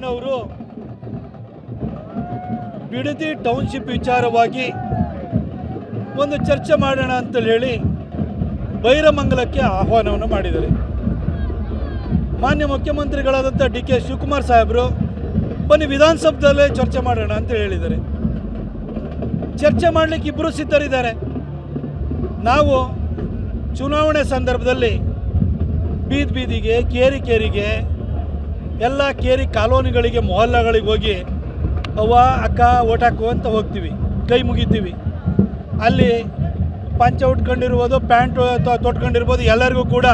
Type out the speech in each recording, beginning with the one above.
ಸಿದ್ದರಾಮಯ್ಯನವರು ಬಿಡದಿ ಟೌನ್ಶಿಪ್ ವಿಚಾರವಾಗಿ ಒಂದು ಚರ್ಚೆ ಮಾಡೋಣ ಅಂತೇಳಿ ಹೇಳಿ ಬೈರಮಂಗಲಕ್ಕೆ ಆಹ್ವಾನವನ್ನು ಮಾಡಿದ್ದಾರೆ. ಮಾನ್ಯ ಮುಖ್ಯಮಂತ್ರಿಗಳಾದಂಥ DK ಶಿವಕುಮಾರ್ ಸಾಹೇಬರು ಬನ್ನಿ ವಿಧಾನಸೌಧದಲ್ಲೇ ಚರ್ಚೆ ಮಾಡೋಣ ಅಂತ ಹೇಳಿದ್ದಾರೆ. ಚರ್ಚೆ ಮಾಡಲಿಕ್ಕೆ ಇಬ್ಬರು ಸಿದ್ಧರಿದ್ದಾರೆ. ನಾವು ಚುನಾವಣೆ ಸಂದರ್ಭದಲ್ಲಿ ಬೀದಿಗೆ ಕೇರಿಗೆ ಎಲ್ಲ ಕೇರಿ ಕಾಲೋನಿಗಳಿಗೆ ಮೊಹಲ್ಲಾಗಳಿಗೆ ಹೋಗಿ ಅವ್ವ ಅಕ್ಕ ಓಟ್ ಹಾಕು ಅಂತ ಹೋಗ್ತೀವಿ, ಕೈ ಮುಗಿತೀವಿ. ಅಲ್ಲಿ ಪಂಚ ಉಟ್ಕೊಂಡಿರ್ಬೋದು, ಪ್ಯಾಂಟ್ ತೊಟ್ಕೊಂಡಿರ್ಬೋದು, ಎಲ್ಲರಿಗೂ ಕೂಡ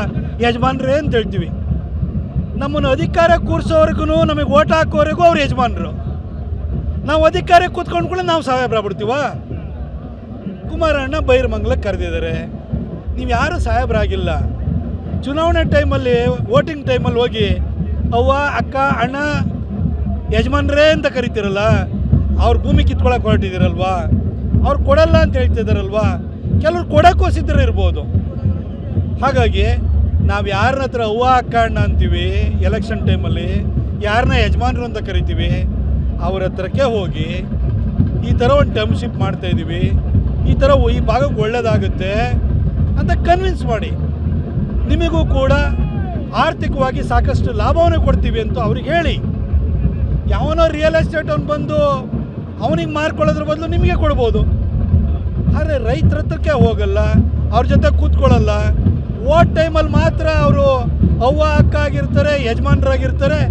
ಯಜಮಾನ್ರೇ ಅಂತ ಹೇಳ್ತೀವಿ. ನಮ್ಮನ್ನು ಅಧಿಕಾರ ಕೂರಿಸೋವರೆಗೂ ನಮಗೆ ಓಟ್ ಹಾಕೋವರೆಗೂ ಅವ್ರು ಯಜಮಾನರು. ನಾವು ಅಧಿಕಾರಕ್ಕೆ ಕೂತ್ಕೊಂಡು ಕೂಡ ನಾವು ಸಾಹೇಬ್ರ ಬಿಡ್ತೀವ. ಕುಮಾರಣ್ಣ ಬೈರಮಂಗಲಕ್ಕೆ ಕರೆದಿದ್ದಾರೆ. ನೀವು ಯಾರೂ ಸಾಹೇಬ್ರಾಗಿಲ್ಲ. ಚುನಾವಣೆ ಟೈಮಲ್ಲಿ ವೋಟಿಂಗ್ ಟೈಮಲ್ಲಿ ಹೋಗಿ ಅವ್ವ ಅಕ್ಕ ಅಣ್ಣ ಯಜಮಾನ್ರೇ ಅಂತ ಕರಿತೀರಲ್ಲ, ಅವ್ರ ಭೂಮಿ ಕಿತ್ಕೊಳಕ್ಕೆ ಹೊರಟಿದ್ದೀರಲ್ವಾ, ಅವ್ರು ಕೊಡಲ್ಲ ಅಂತ ಹೇಳ್ತಿದ್ದಾರಲ್ವಾ, ಕೆಲವ್ರು ಕೊಡೋಕ್ಕೂ ಸಿದ್ಧರಿರ್ಬೋದು. ಹಾಗಾಗಿ ನಾವು ಯಾರನ್ನ ಹತ್ರ ಅವ್ವ ಅಕ್ಕ ಅಣ್ಣ ಅಂತೀವಿ ಎಲೆಕ್ಷನ್ ಟೈಮಲ್ಲಿ, ಯಾರನ್ನ ಯಜಮಾನ್ರು ಅಂತ ಕರಿತೀವಿ, ಅವ್ರ ಹತ್ರಕ್ಕೆ ಹೋಗಿ ಈ ಥರ ಒಂದು ಟರ್ಮ್ಶಿಪ್ ಮಾಡ್ತಾಯಿದ್ದೀವಿ, ಈ ಥರ ಈ ಭಾಗಕ್ಕೆ ಒಳ್ಳೆಯದಾಗುತ್ತೆ ಅಂತ ಕನ್ವಿನ್ಸ್ ಮಾಡಿ, ನಿಮಗೂ ಕೂಡ ಆರ್ಥಿಕವಾಗಿ ಸಾಕಷ್ಟು ಲಾಭವನ್ನು ಕೊಡ್ತೀವಿ ಅಂತ ಅವ್ರಿಗೆ ಹೇಳಿ. ಯಾವನೋ ರಿಯಲ್ ಎಸ್ಟೇಟ್ ಅವ್ನು ಬಂದು ಅವನಿಗೆ ಮಾರ್ಕೊಳ್ಳೋದ್ರ ಬದಲು ನಿಮಗೆ ಕೊಡ್ಬೋದು. ಆದರೆ ರೈತರ ಹತ್ರಕ್ಕೆ ಹೋಗಲ್ಲ, ಅವ್ರ ಜೊತೆ ಕೂತ್ಕೊಳ್ಳಲ್ಲ. ಓಟ್ ಟೈಮಲ್ಲಿ ಮಾತ್ರ ಅವರು ಅವ್ವ ಅಕ್ಕ ಆಗಿರ್ತಾರೆ, ಯಜಮಾನರಾಗಿರ್ತಾರೆ.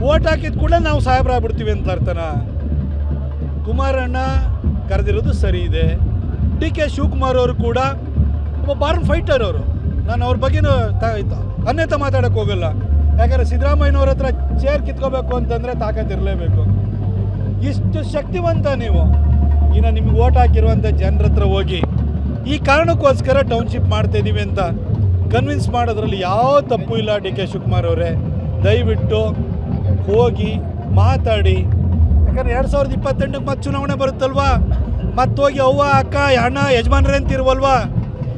ಓಟ್ ಹಾಕಿದ ಕೂಡ ನಾವು ಸಾಹೇಬ್ರಾಗ್ಬಿಡ್ತೀವಿ ಅಂತ ಅರ್ಥನ. ಕುಮಾರಣ್ಣ ಕರೆದಿರೋದು ಸರಿ ಇದೆ. DK ಶಿವಕುಮಾರ್ ಅವರು ಕೂಡ ಒಬ್ಬ ಬಾರ್ನ್ ಫೈಟರ್ ಅವರು. ನಾನು ಅವ್ರ ಬಗ್ಗೆನೂ ಅನ್ಯತ ಮಾತಾಡೋಕ್ಕೆ ಹೋಗಲ್ಲ. ಯಾಕಂದರೆ ಸಿದ್ದರಾಮಯ್ಯನವ್ರ ಹತ್ರ ಚೇರ್ ಕಿತ್ಕೋಬೇಕು ಅಂತಂದರೆ ತಾಕತ್ತಿರಲೇಬೇಕು. ಇಷ್ಟು ಶಕ್ತಿವಂತ ನೀವು. ಇನ್ನು ನಿಮ್ಗೆ ಓಟ್ ಹಾಕಿರುವಂಥ ಜನರ ಹತ್ರ ಹೋಗಿ ಈ ಕಾರಣಕ್ಕೋಸ್ಕರ ಟೌನ್ಶಿಪ್ ಮಾಡ್ತಾಯಿದ್ದೀವಿ ಅಂತ ಕನ್ವಿನ್ಸ್ ಮಾಡೋದ್ರಲ್ಲಿ ಯಾವ ತಪ್ಪು ಇಲ್ಲ. DK ಶಿವಕುಮಾರ್ ಅವರೇ, ದಯವಿಟ್ಟು ಹೋಗಿ ಮಾತಾಡಿ. ಯಾಕಂದರೆ 2028ಕ್ಕೆ ಮತ್ತೆ ಚುನಾವಣೆ ಬರುತ್ತಲ್ವಾ, ಮತ್ತೆ ಹೋಗಿ ಅವ್ವ ಅಕ್ಕ ಅಣ್ಣ ಯಜಮಾನ್ರೇ ಅಂತಿರುವಲ್ವಾ,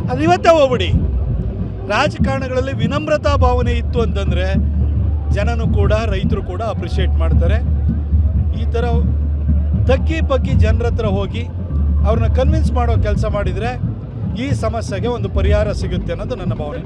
ಅದು ಇವತ್ತೇ ಹೋಗ್ಬಿಡಿ. ರಾಜಕಾರಣಗಳಲ್ಲಿ ವಿನಮ್ರತಾ ಭಾವನೆ ಇತ್ತು ಅಂತಂದರೆ ಜನನೂ ಕೂಡ ರೈತರು ಕೂಡ ಅಪ್ರಿಷಿಯೇಟ್ ಮಾಡ್ತಾರೆ. ಈ ಥರ ತಗ್ಗಿ ಜನರ ಹತ್ರ ಹೋಗಿ ಅವ್ರನ್ನ ಕನ್ವಿನ್ಸ್ ಮಾಡೋ ಕೆಲಸ ಮಾಡಿದರೆ ಈ ಸಮಸ್ಯೆಗೆ ಒಂದು ಪರಿಹಾರ ಸಿಗುತ್ತೆ ಅನ್ನೋದು ನನ್ನ ಭಾವನೆ.